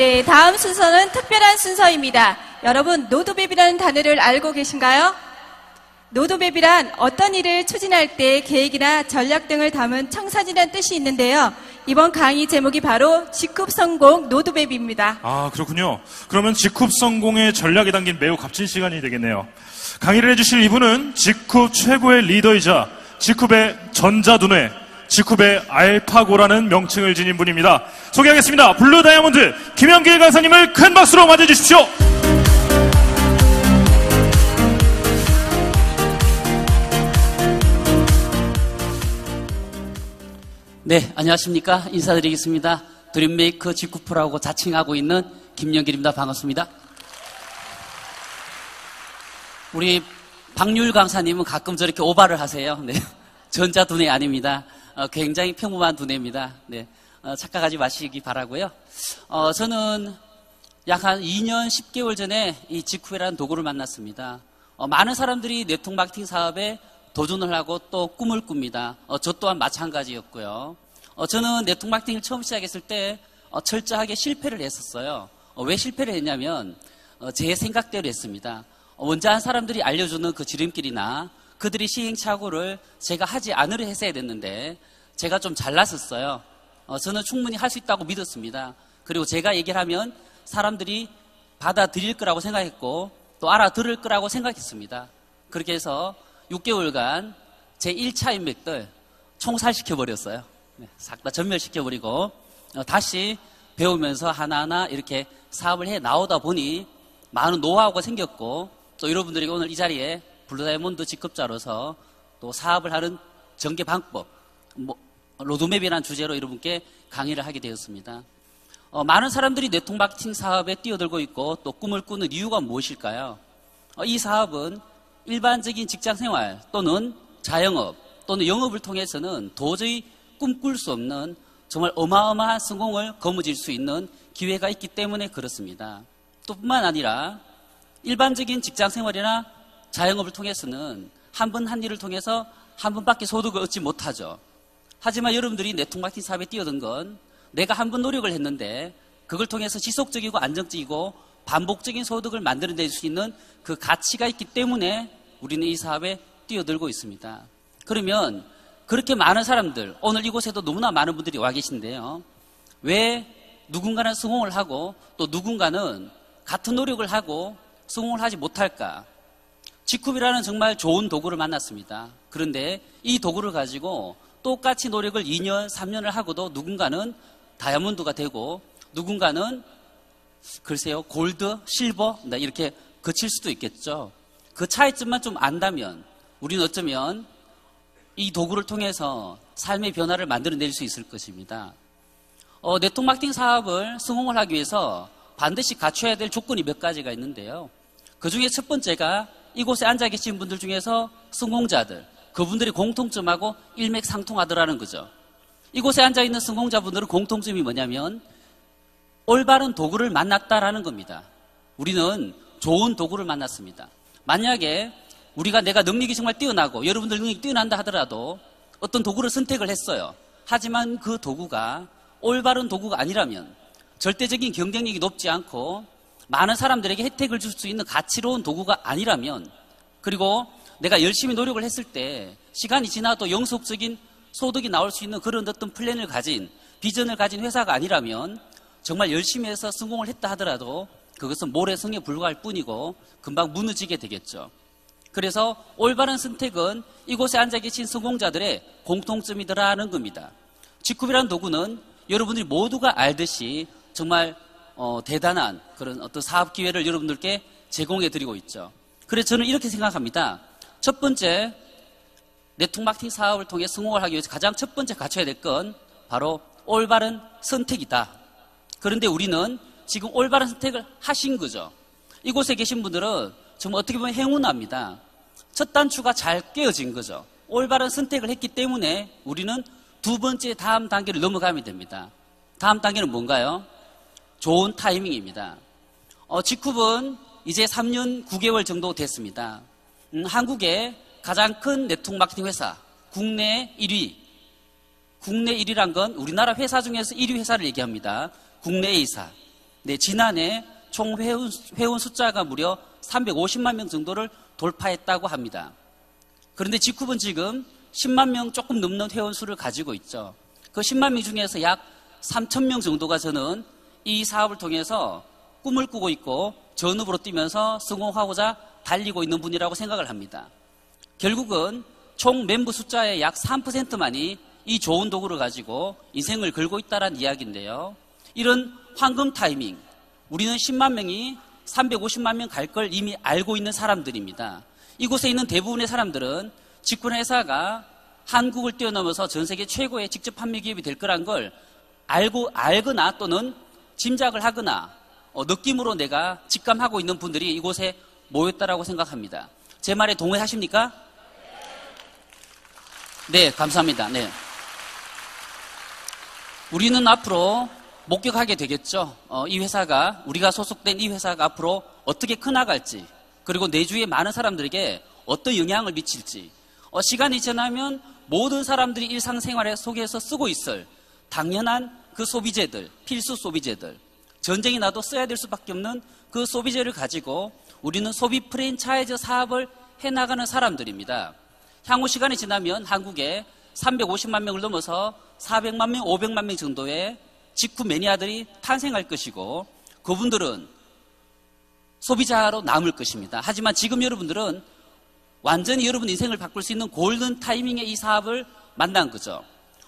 네, 다음 순서는 특별한 순서입니다. 여러분, 노드맵이라는 단어를 알고 계신가요? 노드맵이란 어떤 일을 추진할 때 계획이나 전략 등을 담은 청사진이라는 뜻이 있는데요. 이번 강의 제목이 바로 직급성공 노드맵입니다. 아, 그렇군요. 그러면 직급성공의 전략이 담긴 매우 값진 시간이 되겠네요. 강의를 해주실 이분은 직급 최고의 리더이자 직급의 전자두뇌, 직급의 알파고라는 명칭을 지닌 분입니다. 소개하겠습니다. 블루 다이아몬드 김영길 강사님을 큰 박수로 맞아주십시오. 네, 안녕하십니까. 인사드리겠습니다. 드림메이커 직구프라고 자칭하고 있는 김영길입니다. 반갑습니다. 우리 박률 강사님은 가끔 저렇게 오바를 하세요. 네, 전자두뇌 아닙니다. 굉장히 평범한 두뇌입니다. 네, 착각하지 마시기 바라고요. 저는 약 한 2년 10개월 전에 이 직후라는 도구를 만났습니다. 많은 사람들이 네트워크 마케팅 사업에 도전을 하고 또 꿈을 꿉니다. 저 또한 마찬가지였고요. 저는 네트워크 마케팅을 처음 시작했을 때 철저하게 실패를 했었어요. 왜 실패를 했냐면 제 생각대로 했습니다. 먼저 한 사람들이 알려주는 그 지름길이나 그들이 시행착오를 제가 하지 않으려 했어야 됐는데 제가 좀 잘났었어요. 저는 충분히 할 수 있다고 믿었습니다. 그리고 제가 얘기를 하면 사람들이 받아들일 거라고 생각했고 또 알아들을 거라고 생각했습니다. 그렇게 해서 6개월간 제 1차 인맥들 총살시켜버렸어요. 싹 다 전멸시켜버리고 다시 배우면서 하나하나 이렇게 사업을 해 나오다 보니 많은 노하우가 생겼고 또 여러분들에게 오늘 이 자리에 블루다이아몬드 직급자로서 또 사업을 하는 전개 방법, 로드맵이라는 주제로 여러분께 강의를 하게 되었습니다. 많은 사람들이 네트워크 마케팅 사업에 뛰어들고 있고 또 꿈을 꾸는 이유가 무엇일까요? 이 사업은 일반적인 직장 생활 또는 자영업 또는 영업을 통해서는 도저히 꿈꿀 수 없는 정말 어마어마한 성공을 거머쥘 수 있는 기회가 있기 때문에 그렇습니다. 또 뿐만 아니라 일반적인 직장 생활이나 자영업을 통해서는 한 번 한 일을 통해서 한 번밖에 소득을 얻지 못하죠. 하지만 여러분들이 네트워크 마케팅 사업에 뛰어든 건 내가 한 번 노력을 했는데 그걸 통해서 지속적이고 안정적이고 반복적인 소득을 만들어낼 수 있는 그 가치가 있기 때문에 우리는 이 사업에 뛰어들고 있습니다. 그러면 그렇게 많은 사람들, 오늘 이곳에도 너무나 많은 분들이 와 계신데요. 왜 누군가는 성공을 하고 또 누군가는 같은 노력을 하고 성공을 하지 못할까? 직급이라는 정말 좋은 도구를 만났습니다. 그런데 이 도구를 가지고 똑같이 노력을 2년, 3년을 하고도 누군가는 다이아몬드가 되고 누군가는 글쎄요, 골드, 실버 이렇게 거칠 수도 있겠죠. 그 차이점만 좀 안다면 우리는 어쩌면 이 도구를 통해서 삶의 변화를 만들어낼 수 있을 것입니다. 네트워크 마케팅 사업을 성공을 하기 위해서 반드시 갖춰야 될 조건이 몇 가지가 있는데요. 그 중에 첫 번째가 이곳에 앉아 계신 분들 중에서 성공자들, 그분들이 공통점하고 일맥상통하더라는 거죠. 이곳에 앉아 있는 성공자분들은 공통점이 뭐냐면 올바른 도구를 만났다라는 겁니다. 우리는 좋은 도구를 만났습니다. 만약에 내가 능력이 정말 뛰어나고 여러분들 능력이 뛰어난다 하더라도 어떤 도구를 선택을 했어요. 하지만 그 도구가 올바른 도구가 아니라면 절대적인 경쟁력이 높지 않고 많은 사람들에게 혜택을 줄 수 있는 가치로운 도구가 아니라면 그리고 내가 열심히 노력을 했을 때 시간이 지나도 영속적인 소득이 나올 수 있는 그런 어떤 플랜을 가진 비전을 가진 회사가 아니라면 정말 열심히 해서 성공을 했다 하더라도 그것은 모래성에 불과할 뿐이고 금방 무너지게 되겠죠. 그래서 올바른 선택은 이곳에 앉아 계신 성공자들의 공통점이더라는 겁니다. 직급이라는 도구는 여러분들이 모두가 알듯이 정말 대단한 그런 어떤 사업 기회를 여러분들께 제공해 드리고 있죠. 그래서 저는 이렇게 생각합니다. 첫 번째, 네트워크 마케팅 사업을 통해 성공을 하기 위해서 가장 첫 번째 갖춰야 될 건 바로 올바른 선택이다. 그런데 우리는 지금 올바른 선택을 하신 거죠. 이곳에 계신 분들은 정말 어떻게 보면 행운합니다. 첫 단추가 잘 깨어진 거죠. 올바른 선택을 했기 때문에 우리는 두 번째 다음 단계를 넘어가면 됩니다. 다음 단계는 뭔가요? 좋은 타이밍입니다. 직급은 이제 3년 9개월 정도 됐습니다. 한국의 가장 큰 네트워크 마케팅 회사, 국내 1위. 국내 1위란 건 우리나라 회사 중에서 1위 회사를 얘기합니다. 국내 A사. 네, 지난해 총 회원 숫자가 무려 350만 명 정도를 돌파했다고 합니다. 그런데 직후은 지금 10만 명 조금 넘는 회원 수를 가지고 있죠. 그 10만 명 중에서 약 3천 명 정도가 저는 이 사업을 통해서 꿈을 꾸고 있고 전업으로 뛰면서 성공하고자 달리고 있는 분이라고 생각을 합니다. 결국은 총 멤버 숫자의 약 3%만이 이 좋은 도구를 가지고 인생을 걸고 있다는 이야기인데요. 이런 황금 타이밍, 우리는 10만 명이 350만 명 갈 걸 이미 알고 있는 사람들입니다. 이곳에 있는 대부분의 사람들은 직군 회사가 한국을 뛰어넘어서 전 세계 최고의 직접 판매 기업이 될 거란 걸 알거나 또는 짐작을 하거나 느낌으로 내가 직감하고 있는 분들이 이곳에 모였다라고 생각합니다. 제 말에 동의하십니까? 네, 감사합니다. 네. 우리는 앞으로 목격하게 되겠죠. 이 회사가, 우리가 소속된 이 회사가 앞으로 어떻게 커나갈지, 그리고 내주의 많은 사람들에게 어떤 영향을 미칠지, 시간이 지나면 모든 사람들이 일상생활 속에서 쓰고 있을 당연한 그 소비재들, 필수 소비재들, 전쟁이 나도 써야 될 수밖에 없는 그 소비재를 가지고 우리는 소비 프랜차이즈 사업을 해나가는 사람들입니다. 향후 시간이 지나면 한국에 350만 명을 넘어서 400만 명, 500만 명 정도의 직구 매니아들이 탄생할 것이고 그분들은 소비자로 남을 것입니다. 하지만 지금 여러분들은 완전히 여러분 인생을 바꿀 수 있는 골든 타이밍에 이 사업을 만난 거죠.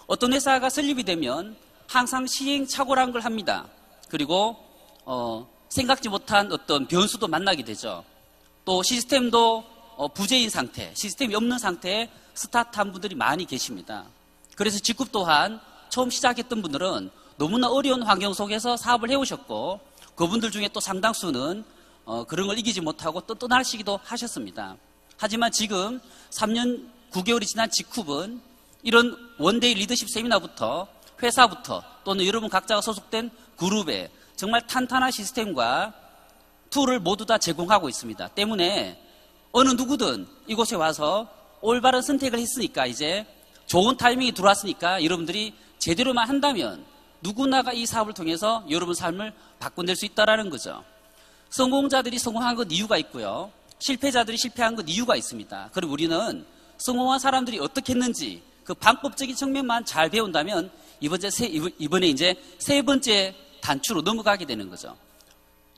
어떤 회사가 설립이 되면 항상 시행착오라는 걸 합니다. 그리고 생각지 못한 어떤 변수도 만나게 되죠. 또 시스템도 부재인 상태, 시스템이 없는 상태에 스타트한 분들이 많이 계십니다. 그래서 직급 또한 처음 시작했던 분들은 너무나 어려운 환경 속에서 사업을 해오셨고 그분들 중에 또 상당수는 그런 걸 이기지 못하고 또 떠나시기도 하셨습니다. 하지만 지금 3년 9개월이 지난 직후은 이런 원데이 리더십 세미나부터 회사부터 또는 여러분 각자가 소속된 그룹에 정말 탄탄한 시스템과 툴을 모두 다 제공하고 있습니다. 때문에 어느 누구든 이곳에 와서 올바른 선택을 했으니까 이제 좋은 타이밍이 들어왔으니까 여러분들이 제대로만 한다면 누구나가 이 사업을 통해서 여러분 삶을 바꿔낼 수 있다는 거죠. 성공자들이 성공한 건 이유가 있고요. 실패자들이 실패한 건 이유가 있습니다. 그리고 우리는 성공한 사람들이 어떻게 했는지 그 방법적인 측면만 잘 배운다면 이번에 이제 세 번째 단추로 넘어가게 되는 거죠.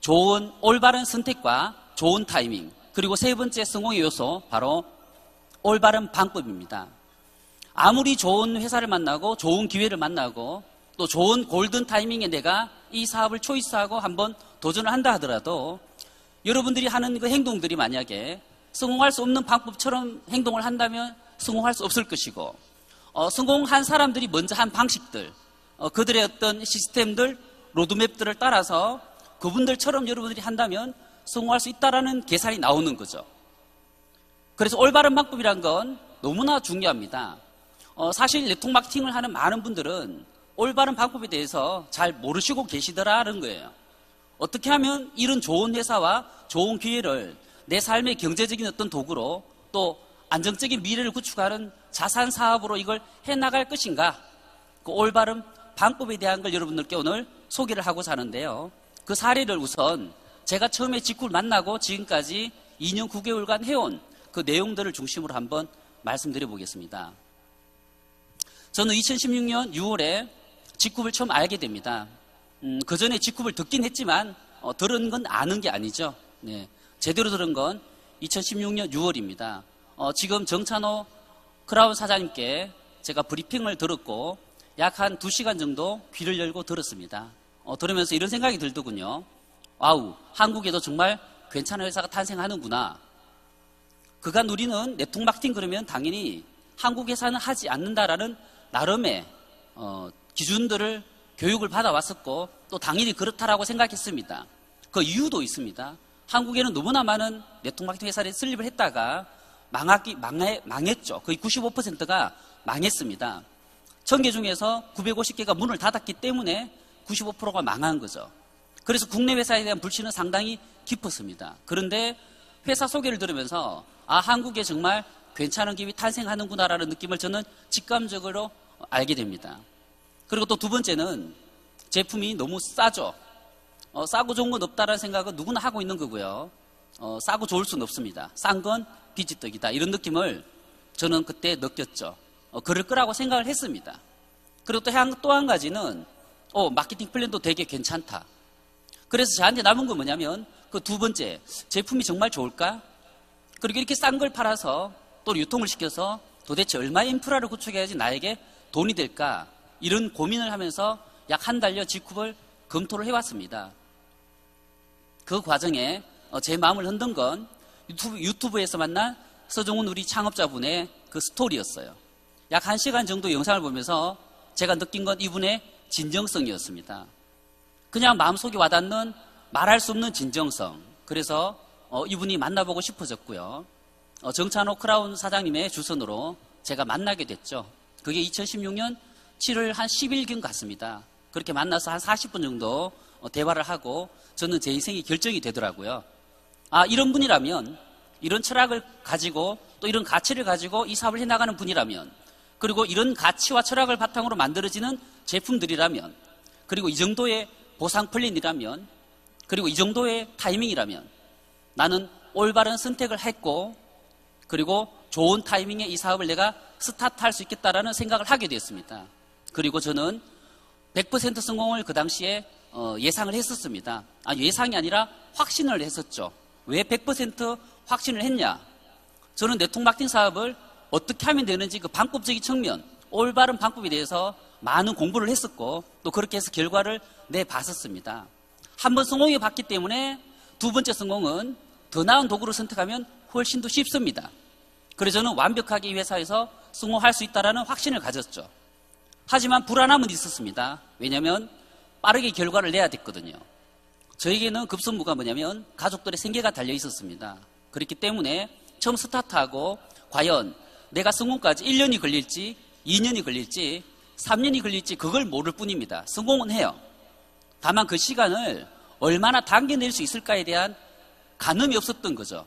좋은 올바른 선택과 좋은 타이밍, 그리고 세 번째 성공의 요소 바로 올바른 방법입니다. 아무리 좋은 회사를 만나고 좋은 기회를 만나고 또 좋은 골든 타이밍에 내가 이 사업을 초이스하고 한번 도전을 한다 하더라도 여러분들이 하는 그 행동들이 만약에 성공할 수 없는 방법처럼 행동을 한다면 성공할 수 없을 것이고 성공한 사람들이 먼저 한 방식들, 그들의 어떤 시스템들, 로드맵들을 따라서 그분들처럼 여러분들이 한다면 성공할 수 있다라는 계산이 나오는 거죠. 그래서 올바른 방법이란 건 너무나 중요합니다. 사실 네트워크 마케팅을 하는 많은 분들은 올바른 방법에 대해서 잘 모르시고 계시더라는 거예요. 어떻게 하면 이런 좋은 회사와 좋은 기회를 내 삶의 경제적인 어떤 도구로 또 안정적인 미래를 구축하는 자산 사업으로 이걸 해나갈 것인가? 그 올바른 방법에 대한 걸 여러분들께 오늘 소개를 하고자 하는데요. 그 사례를 우선 제가 처음에 직구를 만나고 지금까지 2년 9개월간 해온 그 내용들을 중심으로 한번 말씀드려 보겠습니다. 저는 2016년 6월에 직구를 처음 알게 됩니다. 그 전에 직구를 듣긴 했지만 들은 건 아는 게 아니죠. 네, 제대로 들은 건 2016년 6월입니다. 지금 정찬호 크라운 사장님께 제가 브리핑을 들었고 약 한 2시간 정도 귀를 열고 들었습니다. 들으면서 이런 생각이 들더군요. 와우, 한국에도 정말 괜찮은 회사가 탄생하는구나. 그간 우리는 네트워크 마케팅 그러면 당연히 한국 회사는 하지 않는다라는 나름의 기준들을 교육을 받아왔었고 또 당연히 그렇다라고 생각했습니다. 그 이유도 있습니다. 한국에는 너무나 많은 네트워크 마케팅 회사를 설립을 했다가 망했죠. 거의 95%가 망했습니다. 1000개 중에서 950개가 문을 닫았기 때문에 95%가 망한 거죠. 그래서 국내 회사에 대한 불신은 상당히 깊었습니다. 그런데 회사 소개를 들으면서 한국에 정말 괜찮은 기업이 탄생하는구나라는 느낌을 저는 직감적으로 알게 됩니다. 그리고 또 두 번째는 제품이 너무 싸죠. 싸고 좋은 건 없다라는 생각은 누구나 하고 있는 거고요. 싸고 좋을 수는 없습니다. 싼 건 비지떡이다. 이런 느낌을 저는 그때 느꼈죠. 그럴 거라고 생각을 했습니다. 그리고 또 한 가지는 마케팅 플랜도 되게 괜찮다. 그래서 저한테 남은 건 뭐냐면 그 두 번째, 제품이 정말 좋을까? 그리고 이렇게 싼 걸 팔아서 또 유통을 시켜서 도대체 얼마의 인프라를 구축해야지 나에게 돈이 될까? 이런 고민을 하면서 약 한 달여 G쿱을 검토를 해왔습니다. 그 과정에 제 마음을 흔든 건 유튜브에서 만난 서종훈 우리 창업자분의 그 스토리였어요. 약 1시간 정도 영상을 보면서 제가 느낀 건 이분의 진정성이었습니다. 그냥 마음속에 와닿는 말할 수 없는 진정성. 그래서 이분이 만나보고 싶어졌고요. 정찬호 크라운 사장님의 주선으로 제가 만나게 됐죠. 그게 2016년 7월 한 10일경 같습니다. 그렇게 만나서 한 40분 정도 대화를 하고 저는 제 인생이 결정이 되더라고요. 이런 분이라면, 이런 철학을 가지고 또 이런 가치를 가지고 이 사업을 해나가는 분이라면, 그리고 이런 가치와 철학을 바탕으로 만들어지는 제품들이라면, 그리고 이 정도의 보상 플랜이라면, 그리고 이 정도의 타이밍이라면 나는 올바른 선택을 했고, 그리고 좋은 타이밍에 이 사업을 내가 스타트할 수 있겠다라는 생각을 하게 됐습니다. 그리고 저는 100% 성공을 그 당시에 예상을 했었습니다. 예상이 아니라 확신을 했었죠. 왜 100% 확신을 했냐? 저는 네트워크 마케팅 사업을 어떻게 하면 되는지 그 방법적인 측면, 올바른 방법에 대해서 많은 공부를 했었고 또 그렇게 해서 결과를 내봤었습니다. 한번 성공해 봤기 때문에 두 번째 성공은 더 나은 도구를 선택하면 훨씬 더 쉽습니다. 그래서 저는 완벽하게 이 회사에서 성공할 수 있다는 확신을 가졌죠. 하지만 불안함은 있었습니다. 왜냐하면 빠르게 결과를 내야 됐거든요. 저에게는 급선무가 뭐냐면 가족들의 생계가 달려 있었습니다. 그렇기 때문에 처음 스타트하고 과연 내가 성공까지 1년이 걸릴지 2년이 걸릴지 3년이 걸릴지 그걸 모를 뿐입니다. 성공은 해요. 다만 그 시간을 얼마나 당겨낼 수 있을까에 대한 가늠이 없었던 거죠.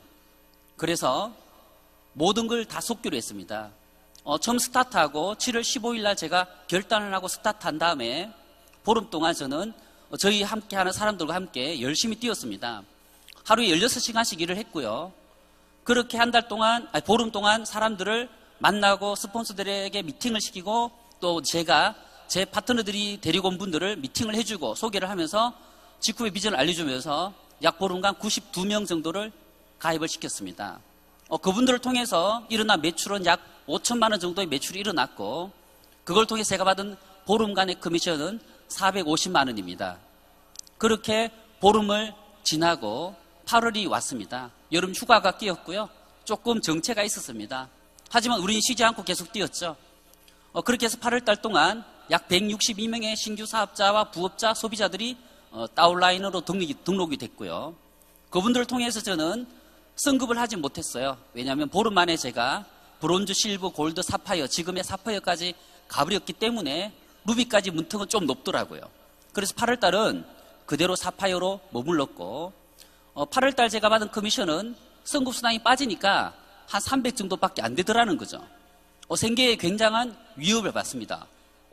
그래서 모든 걸 다 속기로 했습니다. 처음 스타트하고 7월 15일 날 제가 결단을 하고 스타트한 다음에 보름 동안 저는 저희 함께하는 사람들과 함께 열심히 뛰었습니다. 하루에 16시간씩 일을 했고요. 그렇게 한 달 동안, 보름 동안 사람들을 만나고 스폰서들에게 미팅을 시키고 또 제가 제 파트너들이 데리고 온 분들을 미팅을 해주고 소개를 하면서 G쿱의 비전을 알려주면서 약 보름간 92명 정도를 가입을 시켰습니다. 그분들을 통해서 일어난 매출은 약 5천만 원 정도의 매출이 일어났고 그걸 통해 제가 받은 보름간의 커미션은 450만 원입니다. 그렇게 보름을 지나고 8월이 왔습니다. 여름 휴가가 끼었고요. 조금 정체가 있었습니다. 하지만 우리는 쉬지 않고 계속 뛰었죠. 그렇게 해서 8월 달 동안 약 162명의 신규 사업자와 부업자, 소비자들이 다운라인으로 등록이 됐고요. 그분들을 통해서 저는 승급을 하지 못했어요. 왜냐하면 보름 만에 제가 브론즈, 실버, 골드, 사파이어, 지금의 사파이어까지 가버렸기 때문에 루비까지 문턱은 좀 높더라고요. 그래서 8월 달은 그대로 사파이어로 머물렀고 8월 달 제가 받은 커미션은 승급 수당이 빠지니까 한 300 정도밖에 안 되더라는 거죠. 생계에 굉장한 위협을 받습니다.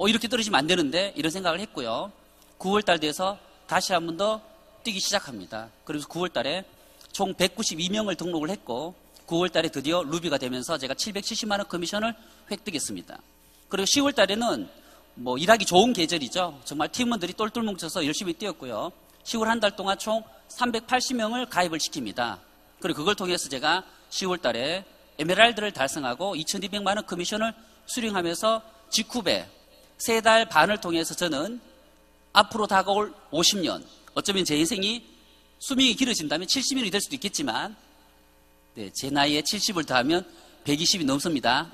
이렇게 떨어지면 안 되는데 이런 생각을 했고요. 9월 달 돼서 다시 한 번 더 뛰기 시작합니다. 그래서 9월 달에 총 192명을 등록을 했고 9월 달에 드디어 루비가 되면서 제가 770만 원 커미션을 획득했습니다. 그리고 10월 달에는 일하기 좋은 계절이죠. 정말 팀원들이 똘똘 뭉쳐서 열심히 뛰었고요. 10월 한 달 동안 총 380명을 가입을 시킵니다. 그리고 그걸 통해서 제가 10월 달에 에메랄드를 달성하고 2200만 원 커미션을 수령하면서 G쿱에 3달 반을 통해서 저는 앞으로 다가올 50년, 어쩌면 제 인생이 수명이 길어진다면 70년이 될 수도 있겠지만 제 나이에 70을 더하면 120이 넘습니다.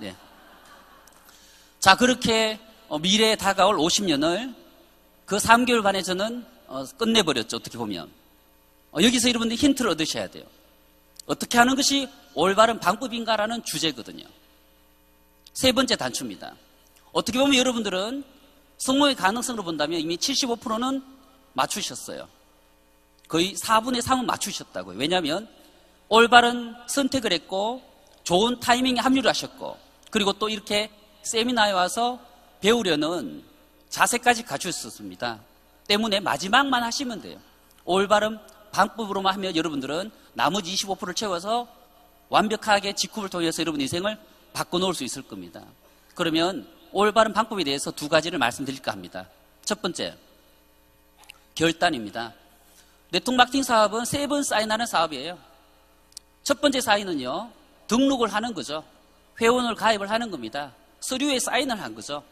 자, 그렇게 미래에 다가올 50년을 그 3개월 반에 저는 끝내버렸죠. 어떻게 보면. 여기서 여러분들 힌트를 얻으셔야 돼요. 어떻게 하는 것이 올바른 방법인가라는 주제거든요. 세 번째 단추입니다. 어떻게 보면 여러분들은 성공의 가능성으로 본다면 이미 75%는 맞추셨어요. 거의 4분의 3은 맞추셨다고요. 왜냐하면 올바른 선택을 했고 좋은 타이밍에 합류를 하셨고 그리고 또 이렇게 세미나에 와서 배우려는 자세까지 갖추셨습니다. 때문에 마지막만 하시면 돼요. 올바른 방법으로만 하면 여러분들은 나머지 25%를 채워서 완벽하게 직후를 통해서 여러분 인생을 바꿔놓을 수 있을 겁니다. 그러면 올바른 방법에 대해서 두 가지를 말씀드릴까 합니다. 첫 번째, 결단입니다. 네트워크 마케팅 사업은 3번 사인하는 사업이에요. 첫 번째 사인은요, 등록을 하는 거죠. 회원을 가입을 하는 겁니다. 서류에 사인을 한 거죠.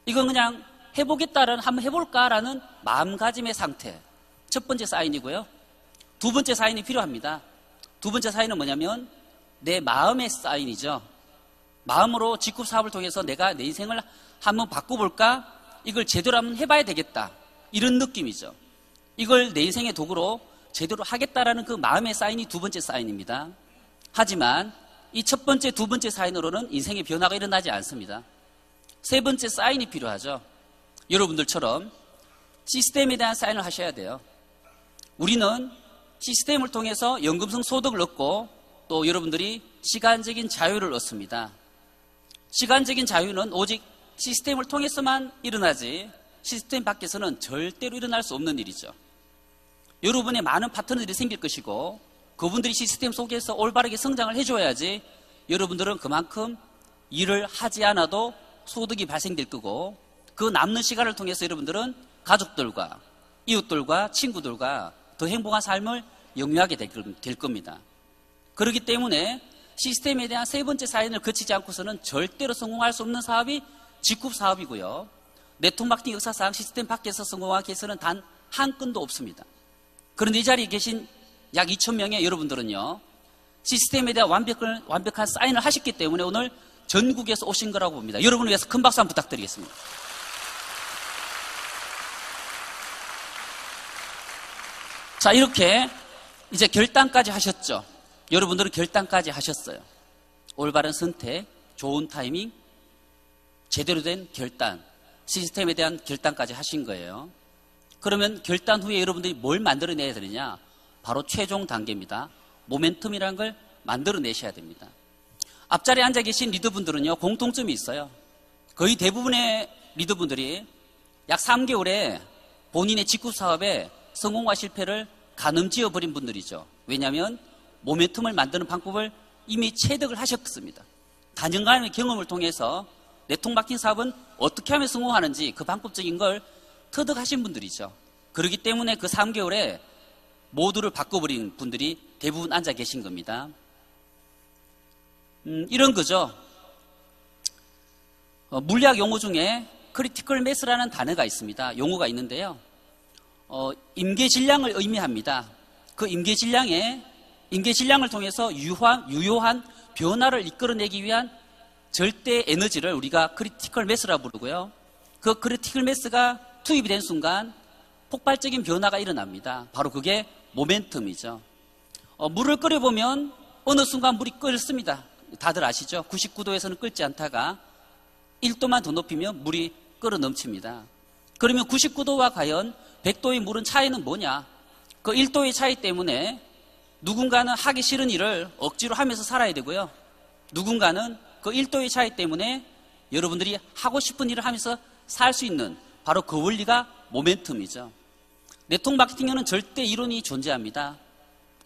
이건 그냥 해보겠다라는, 한번 해볼까라는 마음가짐의 상태. 첫 번째 사인이고요. 두 번째 사인이 필요합니다. 두 번째 사인은 뭐냐면 내 마음의 사인이죠. 마음으로 직급 사업을 통해서 내가 내 인생을 한번 바꿔볼까? 이걸 제대로 한번 해봐야 되겠다. 이런 느낌이죠. 이걸 내 인생의 도구로 제대로 하겠다라는 그 마음의 사인이 두 번째 사인입니다. 하지만 이 첫 번째, 두 번째 사인으로는 인생의 변화가 일어나지 않습니다. 세 번째 사인이 필요하죠. 여러분들처럼 시스템에 대한 사인을 하셔야 돼요. 우리는 시스템을 통해서 연금성 소득을 얻고 또 여러분들이 시간적인 자유를 얻습니다. 시간적인 자유는 오직 시스템을 통해서만 일어나지 시스템 밖에서는 절대로 일어날 수 없는 일이죠. 여러분의 많은 파트너들이 생길 것이고 그분들이 시스템 속에서 올바르게 성장을 해줘야지 여러분들은 그만큼 일을 하지 않아도 소득이 발생될 거고 그 남는 시간을 통해서 여러분들은 가족들과 이웃들과 친구들과 더 행복한 삶을 영위하게 될 겁니다. 그렇기 때문에 시스템에 대한 세 번째 사인을 거치지 않고서는 절대로 성공할 수 없는 사업이 직급 사업이고요. 네트워크 마케팅 역사상 시스템 밖에서 성공하기 위해서는 단 한 건도 없습니다. 그런데 이 자리에 계신 약 2,000명의 여러분들은요, 시스템에 대한 완벽한 사인을 하셨기 때문에 오늘 전국에서 오신 거라고 봅니다. 여러분을 위해서 큰 박수 한번 부탁드리겠습니다. 자, 이렇게 이제 결단까지 하셨죠. 여러분들은 결단까지 하셨어요. 올바른 선택, 좋은 타이밍, 제대로 된 결단, 시스템에 대한 결단까지 하신 거예요. 그러면 결단 후에 여러분들이 뭘 만들어내야 되느냐? 바로 최종 단계입니다. 모멘텀이라는 걸 만들어내셔야 됩니다. 앞자리에 앉아 계신 리더분들은요, 공통점이 있어요. 거의 대부분의 리더분들이 약 3개월에 본인의 직급 사업에 성공과 실패를 가늠지어 버린 분들이죠. 왜냐하면 모멘텀을 만드는 방법을 이미 체득을 하셨습니다. 단연간의 경험을 통해서 네트워크 마케팅 사업은 어떻게 하면 성공하는지 그 방법적인 걸 터득하신 분들이죠. 그렇기 때문에 그 3개월에 모두를 바꿔버린 분들이 대부분 앉아 계신 겁니다. 이런 거죠. 물리학 용어 중에 크리티컬 매스라는 단어가 있습니다. 용어가 있는데요. 임계질량을 의미합니다. 그 임계질량을 통해서 유효한 변화를 이끌어내기 위한 절대 에너지를 우리가 크리티컬 매스라고 부르고요. 그 크리티컬 매스가 투입이 된 순간 폭발적인 변화가 일어납니다. 바로 그게 모멘텀이죠. 물을 끓여보면 어느 순간 물이 끓습니다. 다들 아시죠? 99도에서는 끓지 않다가 1도만 더 높이면 물이 끓어 넘칩니다. 그러면 99도와 과연 100도의 물은 차이는 뭐냐? 그 1도의 차이 때문에 누군가는 하기 싫은 일을 억지로 하면서 살아야 되고요. 누군가는 그 1도의 차이 때문에 여러분들이 하고 싶은 일을 하면서 살 수 있는 바로 그 원리가 모멘텀이죠. 네트워크 마케팅에는 절대 이론이 존재합니다.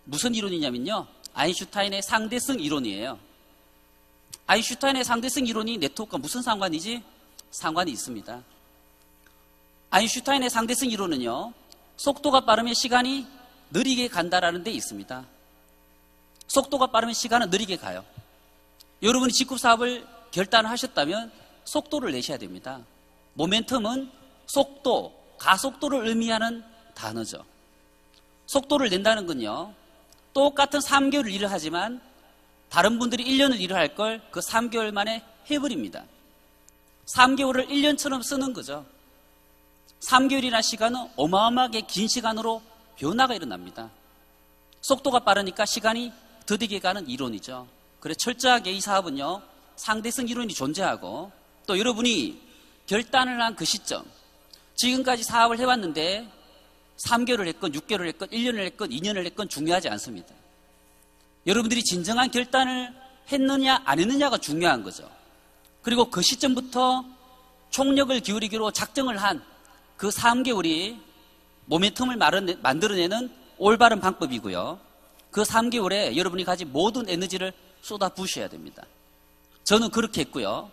무슨 이론이냐면요, 아인슈타인의 상대성 이론이에요. 아인슈타인의 상대성 이론이 네트워크와 무슨 상관이지? 상관이 있습니다. 아인슈타인의 상대성 이론은요, 속도가 빠르면 시간이 느리게 간다라는 데 있습니다. 속도가 빠르면 시간은 느리게 가요. 여러분이 직급 사업을 결단하셨다면 속도를 내셔야 됩니다. 모멘텀은 속도, 가속도를 의미하는 단어죠. 속도를 낸다는 건요, 똑같은 3개월 일을 하지만 다른 분들이 1년을 일을 할 걸 그 3개월 만에 해버립니다. 3개월을 1년처럼 쓰는 거죠. 3개월이라는 시간은 어마어마하게 긴 시간으로 변화가 일어납니다. 속도가 빠르니까 시간이 더디게 가는 이론이죠. 그래서 철저하게 이 사업은요, 상대성 이론이 존재하고 또 여러분이 결단을 한 그 시점, 지금까지 사업을 해왔는데 3개월을 했건 6개월을 했건 1년을 했건 2년을 했건 중요하지 않습니다. 여러분들이 진정한 결단을 했느냐 안 했느냐가 중요한 거죠. 그리고 그 시점부터 총력을 기울이기로 작정을 한 그 3개월이 모멘텀을 만들어내는 올바른 방법이고요. 그 3개월에 여러분이 가진 모든 에너지를 쏟아 부으셔야 됩니다. 저는 그렇게 했고요.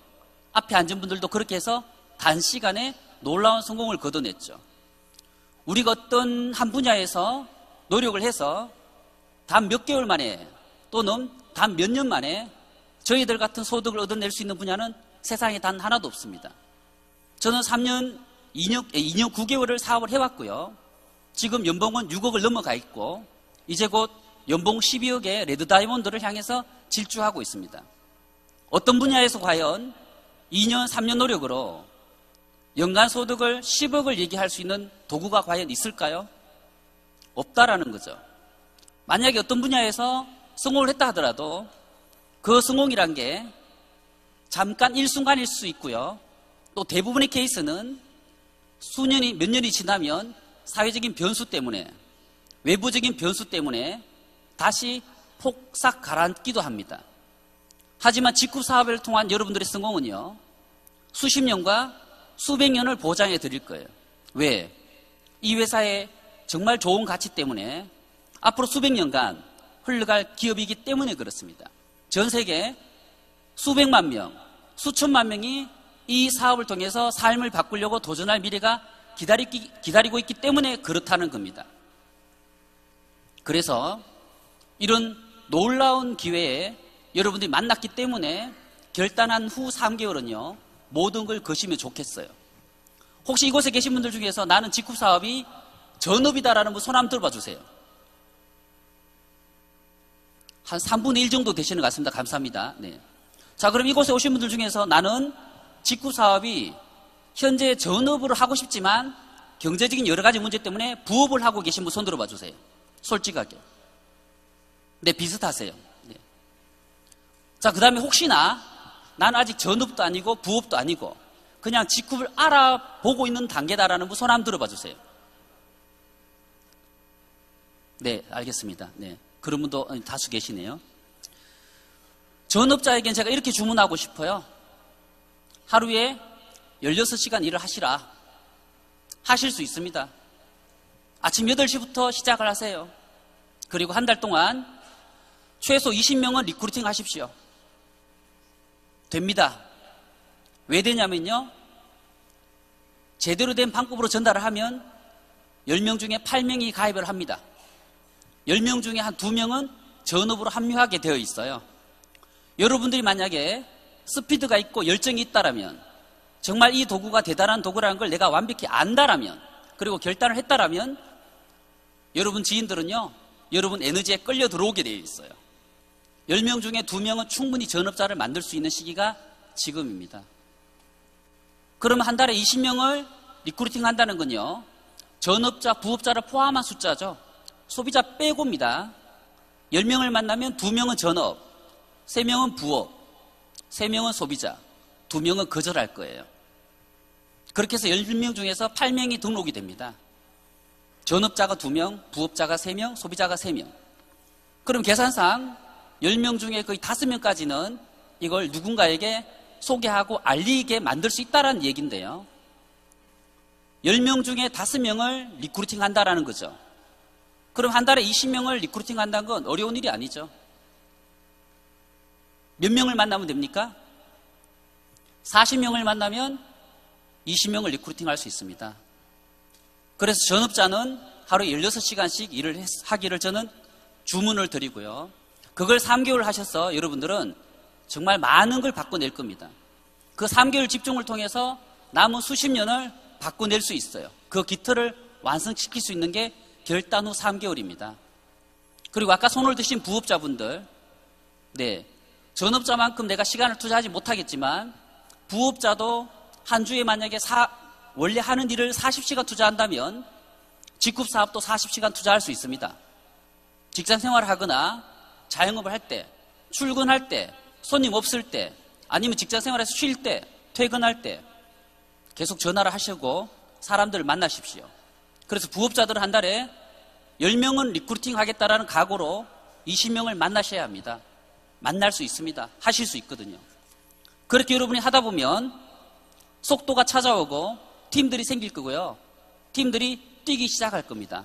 앞에 앉은 분들도 그렇게 해서 단시간에 놀라운 성공을 거둬냈죠. 우리가 어떤 한 분야에서 노력을 해서 단 몇 개월 만에 또는 단 몇 년 만에 저희들 같은 소득을 얻어낼 수 있는 분야는 세상에 단 하나도 없습니다. 저는 2년 9개월을 사업을 해왔고요. 지금 연봉은 6억을 넘어가 있고 이제 곧 연봉 12억의 레드 다이몬드를 향해서 질주하고 있습니다. 어떤 분야에서 과연 2년, 3년 노력으로 연간 소득을 10억을 얘기할 수 있는 도구가 과연 있을까요? 없다라는 거죠. 만약에 어떤 분야에서 성공을 했다 하더라도 그 성공이란 게 잠깐 일순간일 수 있고요. 또 대부분의 케이스는 수년이 몇 년이 지나면 사회적인 변수 때문에 외부적인 변수 때문에 다시 폭삭 가라앉기도 합니다. 하지만 직구 사업을 통한 여러분들의 성공은요. 수십 년과 수백 년을 보장해 드릴 거예요. 왜? 이 회사의 정말 좋은 가치 때문에 앞으로 수백 년간 흘러갈 기업이기 때문에 그렇습니다. 전 세계 수백만 명, 수천만 명이 이 사업을 통해서 삶을 바꾸려고 도전할 미래가 기다리고 있기 때문에 그렇다는 겁니다. 그래서 이런 놀라운 기회에 여러분들이 만났기 때문에 결단한 후 3개월은요. 모든 걸 거시면 좋겠어요. 혹시 이곳에 계신 분들 중에서 나는 직급사업이 전업이다라는 분 손 한번 들어봐 주세요. 한 3분의 1 정도 되시는 것 같습니다. 감사합니다. 네. 자, 그럼 이곳에 오신 분들 중에서 나는 직구사업이 현재 전업으로 하고 싶지만 경제적인 여러 가지 문제 때문에 부업을 하고 계신 분 손 들어봐 주세요. 솔직하게. 네, 비슷하세요. 네. 자, 그 다음에 혹시나 나는 아직 전업도 아니고 부업도 아니고 그냥 직급을 알아보고 있는 단계다라는 분 손 한번 들어봐 주세요. 네, 알겠습니다. 네. 그런 분도 다수 계시네요. 전업자에겐 제가 이렇게 주문하고 싶어요. 하루에 16시간 일을 하시라. 하실 수 있습니다. 아침 8시부터 시작을 하세요. 그리고 한 달 동안 최소 20명은 리크루팅 하십시오. 됩니다. 왜 되냐면요. 제대로 된 방법으로 전달을 하면 10명 중에 8명이 가입을 합니다. 10명 중에 한 2명은 전업으로 합류하게 되어 있어요. 여러분들이 만약에 스피드가 있고 열정이 있다라면 정말 이 도구가 대단한 도구라는 걸 내가 완벽히 안다라면 그리고 결단을 했다라면 여러분 지인들은요. 여러분 에너지에 끌려 들어오게 되어 있어요. 10명 중에 2명은 충분히 전업자를 만들 수 있는 시기가 지금입니다. 그러면 한 달에 20명을 리크루팅 한다는 건요. 전업자, 부업자를 포함한 숫자죠. 소비자 빼고입니다. 10명을 만나면 2명은 전업, 3명은 부업, 3명은 소비자, 2명은 거절할 거예요. 그렇게 해서 10명 중에서 8명이 등록이 됩니다. 전업자가 2명, 부업자가 3명, 소비자가 3명. 그럼 계산상 10명 중에 거의 5명까지는 이걸 누군가에게 소개하고 알리게 만들 수 있다는 얘기인데요. 10명 중에 5명을 리크루팅 한다라는 거죠. 그럼 한 달에 20명을 리크루팅 한다는 건 어려운 일이 아니죠. 몇 명을 만나면 됩니까? 40명을 만나면 20명을 리크루팅 할 수 있습니다. 그래서 전업자는 하루에 16시간씩 일을 하기를 저는 주문을 드리고요. 그걸 3개월 하셔서 여러분들은 정말 많은 걸 바꿔낼 겁니다. 그 3개월 집중을 통해서 남은 수십 년을 바꿔낼 수 있어요. 그 깃털을 완성시킬 수 있는 게 결단 후 3개월입니다. 그리고 아까 손을 드신 부업자분들, 네, 전업자만큼 내가 시간을 투자하지 못하겠지만 부업자도 한 주에 만약에 원래 하는 일을 40시간 투자한다면 직급사업도 40시간 투자할 수 있습니다. 직장생활을 하거나 자영업을 할 때, 출근할 때, 손님 없을 때, 아니면 직장생활에서 쉴 때, 퇴근할 때 계속 전화를 하시고 사람들을 만나십시오. 그래서 부업자들은 한 달에 10명은 리크루팅 하겠다라는 각오로 20명을 만나셔야 합니다. 만날 수 있습니다. 하실 수 있거든요. 그렇게 여러분이 하다 보면 속도가 찾아오고 팀들이 생길 거고요. 팀들이 뛰기 시작할 겁니다.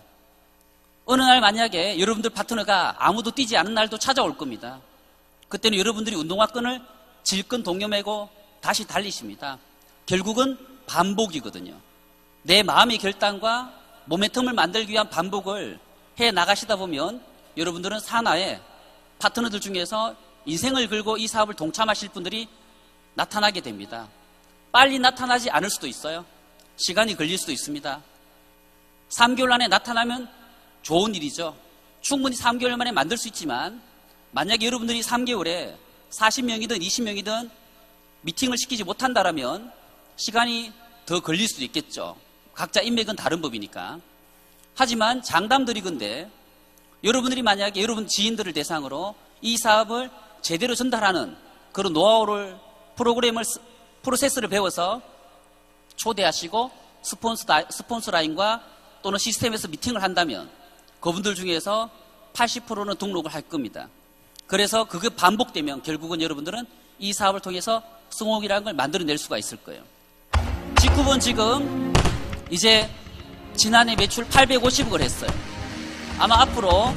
어느 날 만약에 여러분들 파트너가 아무도 뛰지 않은 날도 찾아올 겁니다. 그때는 여러분들이 운동화 끈을 질끈 동여매고 다시 달리십니다. 결국은 반복이거든요. 내 마음의 결단과 모멘텀을 만들기 위한 반복을 해 나가시다 보면 여러분들은 산하에 파트너들 중에서 인생을 걸고 이 사업을 동참하실 분들이 나타나게 됩니다. 빨리 나타나지 않을 수도 있어요. 시간이 걸릴 수도 있습니다. 3개월 안에 나타나면 좋은 일이죠. 충분히 3개월 만에 만들 수 있지만 만약에 여러분들이 3개월에 40명이든 20명이든 미팅을 시키지 못한다라면 시간이 더 걸릴 수도 있겠죠. 각자 인맥은 다른 법이니까. 하지만 장담드리건대 여러분들이 만약에 여러분 지인들을 대상으로 이 사업을 제대로 전달하는 그런 노하우를 프로세스를 배워서 초대하시고 스폰서 라인과 또는 시스템에서 미팅을 한다면 그분들 중에서 80%는 등록을 할 겁니다. 그래서 그게 반복되면 결국은 여러분들은 이 사업을 통해서 성공이라는 걸 만들어낼 수가 있을 거예요. 직후은 지금 이제 지난해 매출 850억을 했어요. 아마 앞으로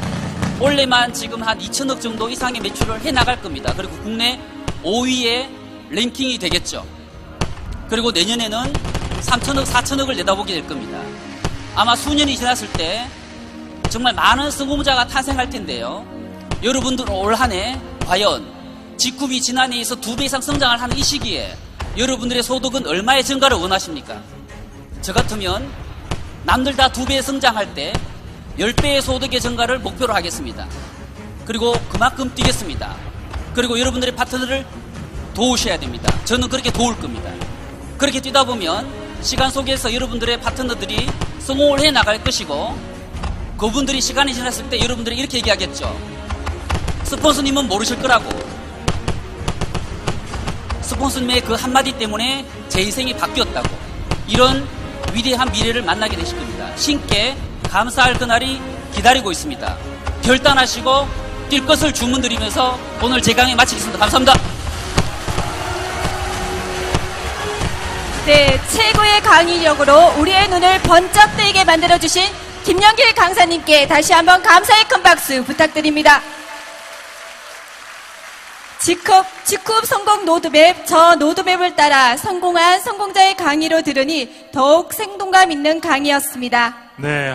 올해만 지금 한 2천억 정도 이상의 매출을 해나갈 겁니다. 그리고 국내 5위의 랭킹이 되겠죠. 그리고 내년에는 3천억, 4천억을 내다보게 될 겁니다. 아마 수년이 지났을 때 정말 많은 성공자가 탄생할 텐데요. 여러분들 올 한 해 과연 직급이 지난해에 서 2배 이상 성장을 하는 이 시기에 여러분들의 소득은 얼마의 증가를 원하십니까? 저 같으면 남들 다 2배 성장할 때 10배의 소득의 증가를 목표로 하겠습니다. 그리고 그만큼 뛰겠습니다. 그리고 여러분들의 파트너를 도우셔야 됩니다. 저는 그렇게 도울 겁니다. 그렇게 뛰다 보면 시간 속에서 여러분들의 파트너들이 성공을 해 나갈 것이고 그분들이 시간이 지났을 때 여러분들이 이렇게 얘기하겠죠. 스폰서님은 모르실 거라고. 스폰서님의 그 한마디 때문에 제 인생이 바뀌었다고. 이런 위대한 미래를 만나게 되실 겁니다. 신께 감사할 그날이 기다리고 있습니다. 결단하시고 뛸 것을 주문드리면서 오늘 제 강의 마치겠습니다. 감사합니다. 네, 최고의 강의력으로 우리의 눈을 번쩍 뜨이게 만들어주신 김영길 강사님께 다시 한번 감사의 큰 박수 부탁드립니다. 직급 성공 로드맵, 저 로드맵을 따라 성공한 성공자의 강의로 들으니 더욱 생동감 있는 강의였습니다. 네,